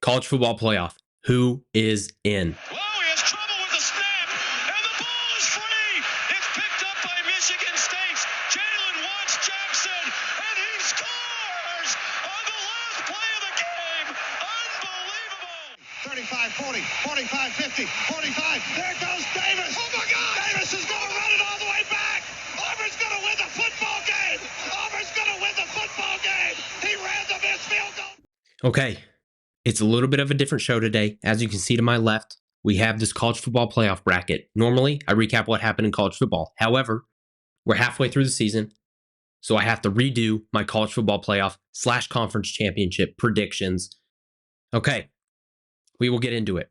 College football playoff. Who is in? Whoa, he has trouble with the snap, and the ball is free. It's picked up by Michigan State's Jalen Watts-Jackson, and he scores on the last play of the game. Unbelievable. 35-40, 45-50, 45. There goes Davis. Oh, my God. Davis is going to run it all the way back. Auburn's going to win the football game. Auburn's going to win the football game. He ran the missed field goal. Okay. It's a little bit of a different show today. As you can see to my left, we have this college football playoff bracket. Normally, I recap what happened in college football. However, we're halfway through the season, so I have to redo my college football playoff / conference championship predictions. Okay, we will get into it.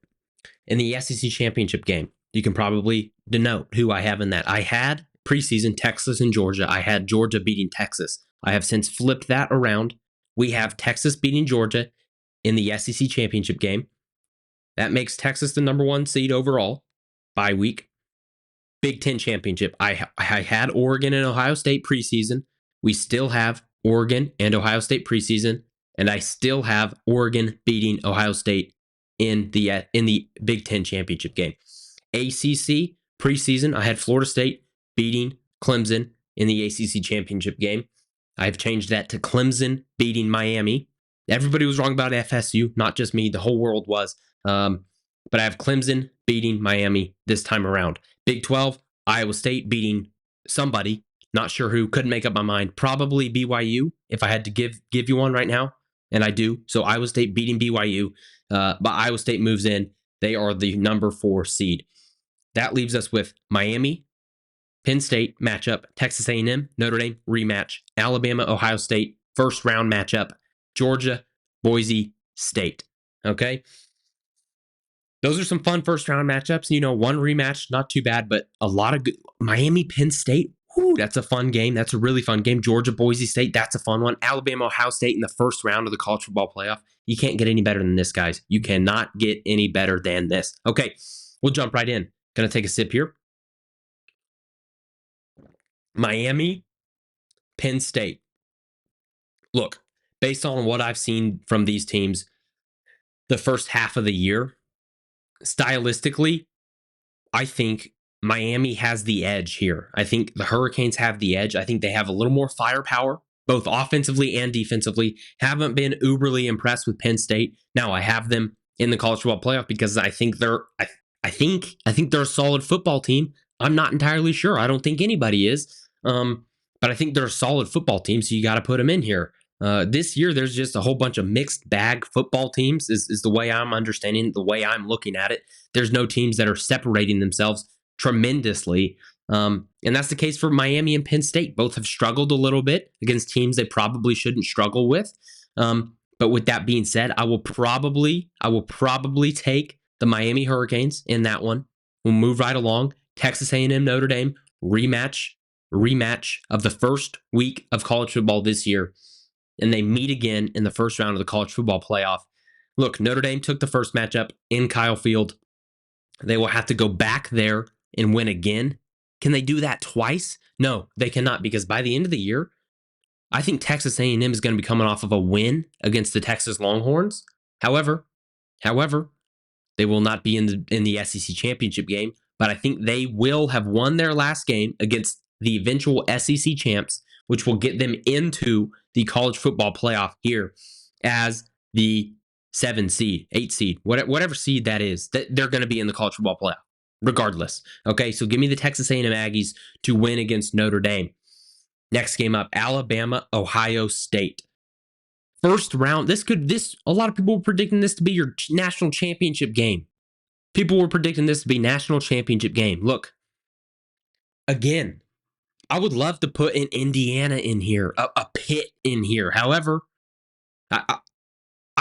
In the SEC championship game, you can probably denote who I have in that. I had preseason Texas and Georgia. I had Georgia beating Texas. I have since flipped that around. We have Texas beating Georgia in the SEC championship game. That makes Texas the number 1 seed overall bye week. Big Ten championship. I had Oregon and Ohio State preseason. We still have Oregon and Ohio State preseason, and I still have Oregon beating Ohio State in the Big Ten championship game. ACC preseason, I had Florida State beating Clemson in the ACC championship game. I've changed that to Clemson beating Miami. Everybody was wrong about FSU, not just me. The whole world was. But I have Clemson beating Miami this time around. Big 12, Iowa State beating somebody. Not sure who. Couldn't make up my mind. Probably BYU, if I had to give you one right now. And I do. So Iowa State beating BYU. But Iowa State moves in. They are the number 4 seed. That leaves us with Miami, Penn State matchup, Texas A&M, Notre Dame rematch, Alabama, Ohio State, first round matchup, Georgia, Boise State. Okay. Those are some fun first round matchups. You know, one rematch, not too bad, but a lot of good. Miami, Penn State. Whew, that's a fun game. That's a really fun game. Georgia, Boise State. That's a fun one. Alabama, Ohio State in the first round of the college football playoff. You can't get any better than this, guys. You cannot get any better than this. Okay. We'll jump right in. Gonna take a sip here. Miami, Penn State. Look, based on what I've seen from these teams the first half of the year, stylistically, I think Miami has the edge here. I think the Hurricanes have the edge. I think they have a little more firepower, both offensively and defensively. Haven't been uberly impressed with Penn State. Now I have them in the college football playoff because I think they're a solid football team. I'm not entirely sure. I don't think anybody is. But I think they're a solid football team, so you got to put them in here. This year, there's just a whole bunch of mixed bag football teams is the way I'm understanding, the way I'm looking at it. There's no teams that are separating themselves tremendously. And that's the case for Miami and Penn State. Both have struggled a little bit against teams they probably shouldn't struggle with. But with that being said, I will probably take the Miami Hurricanes in that one. We'll move right along. Texas A&M, Notre Dame, rematch of the first week of college football this year. And they meet again in the first round of the college football playoff. Look, Notre Dame took the first matchup in Kyle Field. They will have to go back there and win again. Can they do that twice? No, they cannot, because by the end of the year, I think Texas A&M is going to be coming off of a win against the Texas Longhorns. However, they will not be in the SEC championship game, but I think they will have won their last game against the eventual SEC champs, which will get them into the college football playoff here as the 7 seed, 8 seed, whatever seed that is, that they're going to be in the college football playoff regardless. Okay, so give me the Texas A&M Aggies to win against Notre Dame. Next game up, Alabama, Ohio State. First round, a lot of people were predicting this to be your national championship game. People were predicting this to be national championship game. Look, again, I would love to put an Indiana in here, a Pitt in here. However, I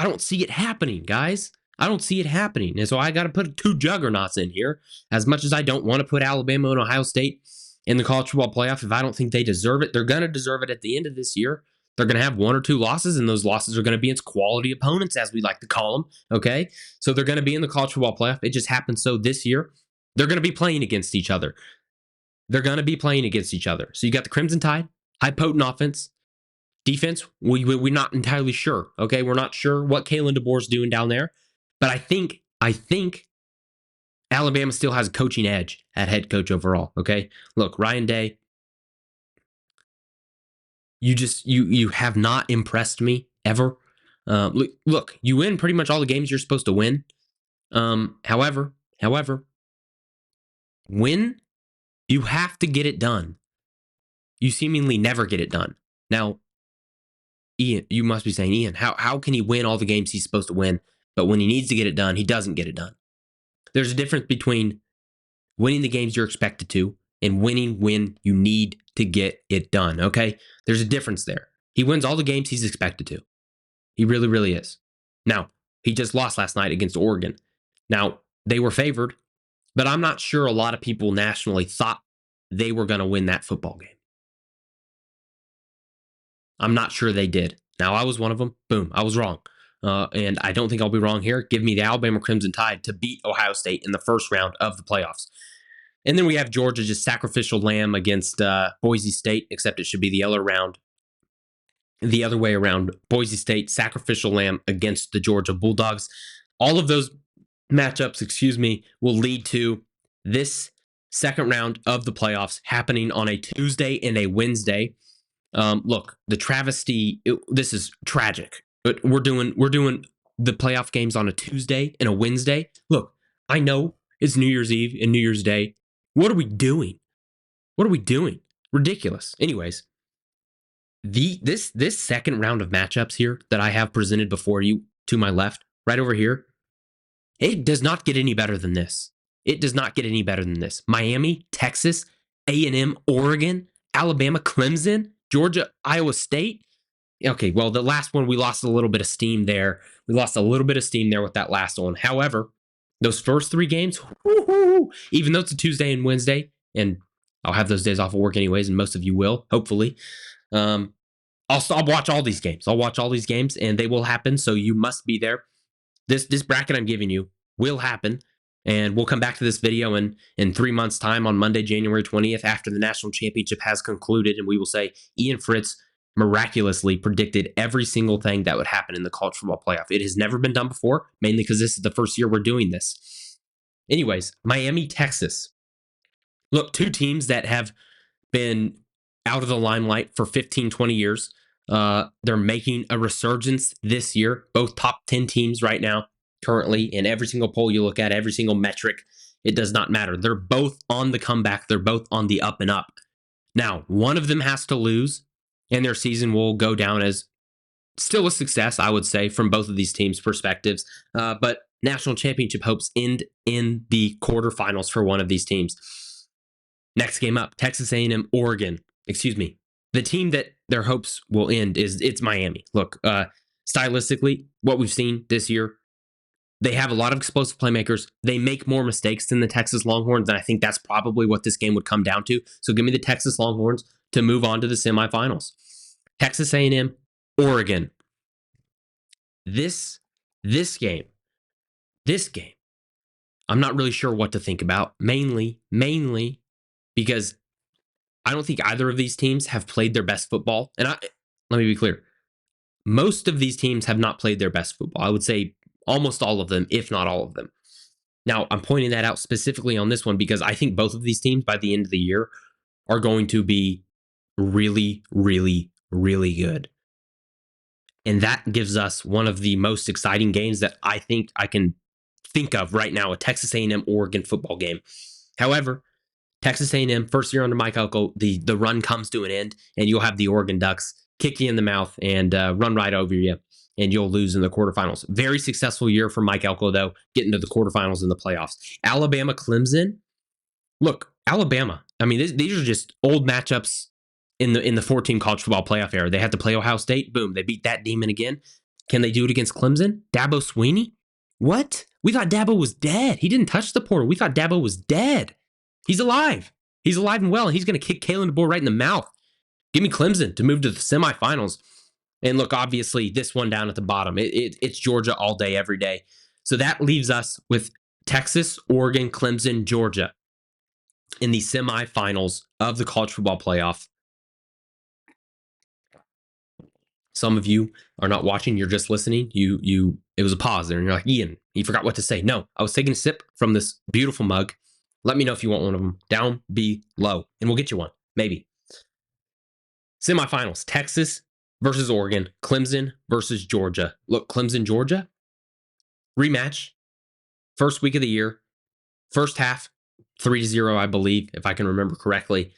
don't see it happening, guys. I don't see it happening. And so I got to put 2 juggernauts in here. As much as I don't want to put Alabama and Ohio State in the college football playoff, if I don't think they deserve it, they're going to deserve it at the end of this year. They're going to have 1 or 2 losses, and those losses are going to be against quality opponents, as we like to call them. Okay? So they're going to be in the college football playoff. It just happened so this year. They're going to be playing against each other. So you got the Crimson Tide, high potent offense. Defense, we're not entirely sure. Okay, we're not sure what Kalen DeBoer's doing down there. But I think Alabama still has a coaching edge at head coach overall. Okay, look, Ryan Day, you have not impressed me ever. Look, you win pretty much all the games you're supposed to win. However, when you have to get it done, you seemingly never get it done. Now, Ian, you must be saying, Ian, how can he win all the games he's supposed to win, but when he needs to get it done, he doesn't get it done? There's a difference between winning the games you're expected to and winning when you need to get it done, okay? There's a difference there. He wins all the games he's expected to. He really, really is. Now, he just lost last night against Oregon. Now, they were favored, but I'm not sure a lot of people nationally thought they were going to win that football game. I'm not sure they did. Now, I was one of them. Boom, I was wrong. And I don't think I'll be wrong here. Give me the Alabama Crimson Tide to beat Ohio State in the first round of the playoffs. And then we have Georgia just sacrificial lamb against Boise State, except it should be the other way around. Boise State sacrificial lamb against the Georgia Bulldogs. All of those matchups, will lead to this second round of the playoffs happening on a Tuesday and a Wednesday. Look, the travesty. This is tragic. But we're doing the playoff games on a Tuesday and a Wednesday. Look, I know it's New Year's Eve and New Year's Day. What are we doing? Ridiculous. Anyways, this second round of matchups here that I have presented before you to my left, right over here, it does not get any better than this. Miami, Texas, A&M, Oregon, Alabama, Clemson, Georgia, Iowa State. Okay, well, the last one, we lost a little bit of steam there. with that last one. However, those first three games, even though it's a Tuesday and Wednesday, and I'll have those days off of work anyways, and most of you will, hopefully. I'll watch all these games. And they will happen, so you must be there. This bracket I'm giving you will happen, and we'll come back to this video in 3 months' time on Monday, January 20th, after the national championship has concluded, and we will say Ian Fritts miraculously predicted every single thing that would happen in the college football playoff. It has never been done before, mainly because this is the first year we're doing this. Anyways, Miami, Texas. Look, two teams that have been out of the limelight for 15, 20 years. They're making a resurgence this year. Both top 10 teams right now, currently, in every single poll you look at, every single metric, it does not matter. They're both on the comeback. They're both on the up and up. Now, one of them has to lose, and their season will go down as still a success, I would say, from both of these teams' perspectives. But national championship hopes end in the quarterfinals for one of these teams. Next game up, Texas A&M, Oregon. The team that their hopes will end it's Miami. Look, stylistically, what we've seen this year, they have a lot of explosive playmakers. They make more mistakes than the Texas Longhorns, and I think that's probably what this game would come down to. So give me the Texas Longhorns to move on to the semifinals. Texas A&M, Oregon. This game, I'm not really sure what to think about. Mainly because I don't think either of these teams have played their best football. And let me be clear. Most of these teams have not played their best football. I would say almost all of them, if not all of them. Now, I'm pointing that out specifically on this one because I think both of these teams by the end of the year are going to be really, really, really good. And that gives us one of the most exciting games that I think I can think of right now, a Texas A&M Oregon football game. However, Texas A&M, first year under Mike Elko, the run comes to an end, and you'll have the Oregon Ducks kick you in the mouth and run right over you, and you'll lose in the quarterfinals. Very successful year for Mike Elko, though, getting to the quarterfinals in the playoffs. Alabama, Clemson. Look, Alabama. I mean, these are just old matchups in the 14 college football playoff era. They had to play Ohio State. Boom, they beat that demon again. Can they do it against Clemson? Dabo Swinney? What? We thought Dabo was dead. He didn't touch the portal. We thought Dabo was dead. He's alive. He's alive and well, and he's going to kick Kalen DeBoer right in the mouth. Give me Clemson to move to the semifinals. And look, obviously, this one down at the bottom, it's Georgia all day, every day. So that leaves us with Texas, Oregon, Clemson, Georgia in the semifinals of the college football playoff. Some of you are not watching, you're just listening. It was a pause there, and you're like, Ian, you forgot what to say. No, I was taking a sip from this beautiful mug. Let me know if you want one of them down below, and we'll get you one, maybe. Semifinals, Texas versus Oregon, Clemson versus Georgia. Look, Clemson, Georgia, rematch, first week of the year, first half, 3-0, I believe, if I can remember correctly.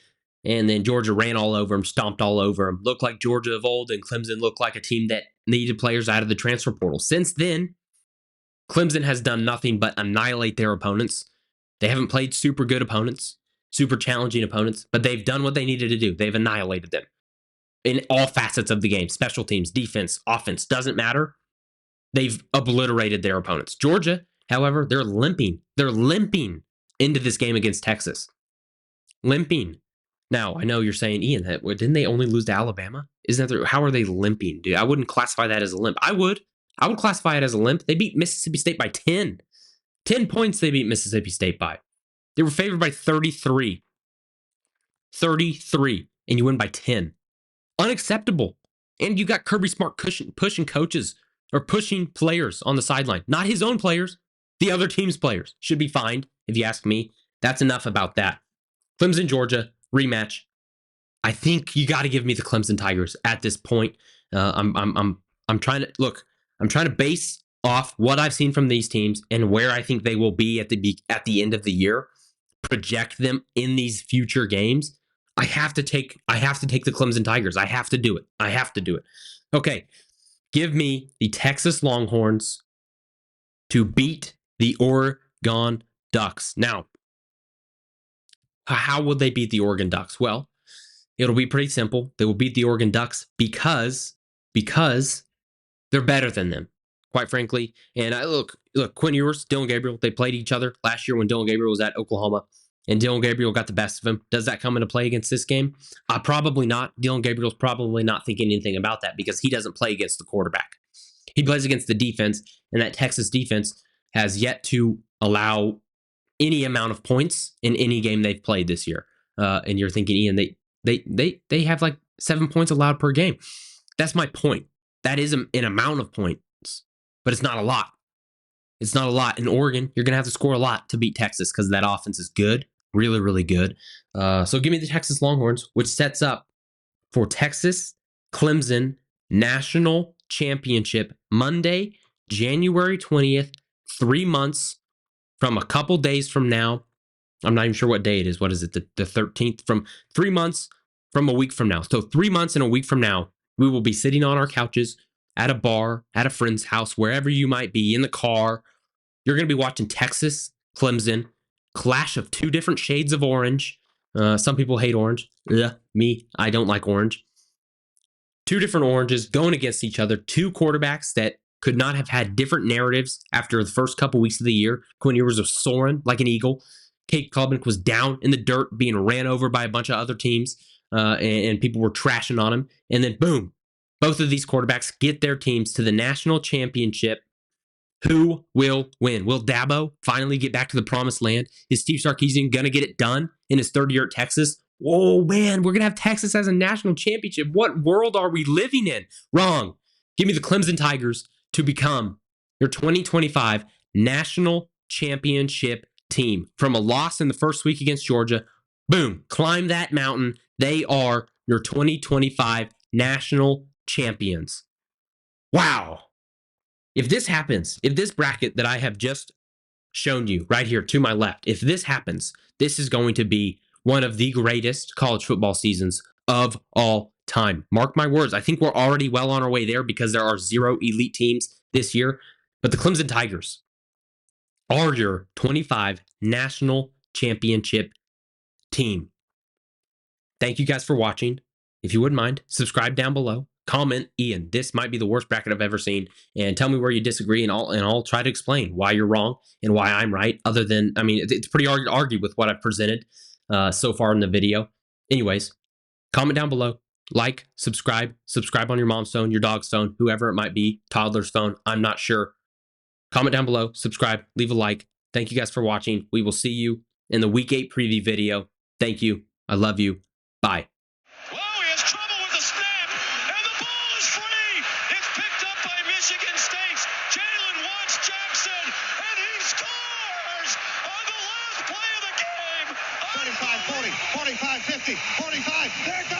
And then Georgia ran all over them, stomped all over them. Looked like Georgia of old, and Clemson looked like a team that needed players out of the transfer portal. Since then, Clemson has done nothing but annihilate their opponents. They haven't played super good opponents, super challenging opponents, but they've done what they needed to do. They've annihilated them in all facets of the game. Special teams, defense, offense, doesn't matter. They've obliterated their opponents. Georgia, however, they're limping. They're limping into this game against Texas. Limping. Now, I know you're saying, Ian, that didn't they only lose to Alabama? Isn't that how are they limping, dude? I wouldn't classify that as a limp. I would classify it as a limp. They beat Mississippi State by 10. 10 points they beat Mississippi State by. They were favored by 33. 33. And you win by 10. Unacceptable. And you got Kirby Smart pushing coaches or pushing players on the sideline. Not his own players. The other team's players should be fined, if you ask me. That's enough about that. Clemson, Georgia, rematch. I think you got to give me the Clemson Tigers at this point. I'm trying to look. I'm trying to base off what I've seen from these teams and where I think they will be at the end of the year. Project them in these future games. I have to take the Clemson Tigers. I have to do it. Okay, give me the Texas Longhorns to beat the Oregon Ducks. Now, how would they beat the Oregon Ducks? Well, it'll be pretty simple. They will beat the Oregon Ducks because they're better than them, quite frankly. And look, Quinn Ewers, Dylan Gabriel, they played each other last year when Dylan Gabriel was at Oklahoma, and Dylan Gabriel got the best of him. Does that come into play against this game? Probably not. Dylan Gabriel's probably not thinking anything about that because he doesn't play against the quarterback. He plays against the defense, and that Texas defense has yet to allow any amount of points in any game they've played this year. And you're thinking, Ian, they have like 7 points allowed per game. That's my point. That is an amount of points, but it's not a lot. It's not a lot. In Oregon, you're going to have to score a lot to beat Texas because that offense is good, really, really good. So give me the Texas Longhorns, which sets up for Texas Clemson National Championship Monday, January 20th, 3 months from a couple days from now. I'm not even sure what day it is. What is it? The 13th? From 3 months from a week from now. So 3 months and a week from now, we will be sitting on our couches at a bar, at a friend's house, wherever you might be, in the car. You're going to be watching Texas, Clemson, clash of two different shades of orange. Some people hate orange. Me, I don't like orange. Two different oranges going against each other. Two quarterbacks that could not have had different narratives after the first couple weeks of the year. Quinn Ewers was soaring like an eagle. Kate Klubnik was down in the dirt, being ran over by a bunch of other teams, and people were trashing on him. And then, boom, both of these quarterbacks get their teams to the national championship. Who will win? Will Dabo finally get back to the promised land? Is Steve Sarkisian going to get it done in his third year at Texas? Oh, man, we're going to have Texas as a national championship. What world are we living in? Wrong. Give me the Clemson Tigers to become your 2025 national championship team. From a loss in the first week against Georgia, boom, climb that mountain. They are your 2025 national champions. Wow. If this happens, if this bracket that I have just shown you right here to my left, if this happens, this is going to be one of the greatest college football seasons of all time. Mark my words. I think we're already well on our way there because there are 0 elite teams this year. But the Clemson Tigers are your 25 national championship team. Thank you guys for watching. If you wouldn't mind, subscribe down below. Comment, Ian, this might be the worst bracket I've ever seen, and tell me where you disagree, and I'll try to explain why you're wrong and why I'm right. Other than, I mean, it's pretty hard to argue with what I've presented so far in the video. Anyways, comment down below, like, subscribe on your mom's phone, your dog's phone, whoever it might be, toddler's phone, I'm not sure. Comment down below, subscribe, leave a like. Thank you guys for watching. We will see you in the Week 8 preview video. Thank you. I love you. Bye. Whoa, he has trouble with the snap, and the ball is free. 45, 50, 45. There it goes.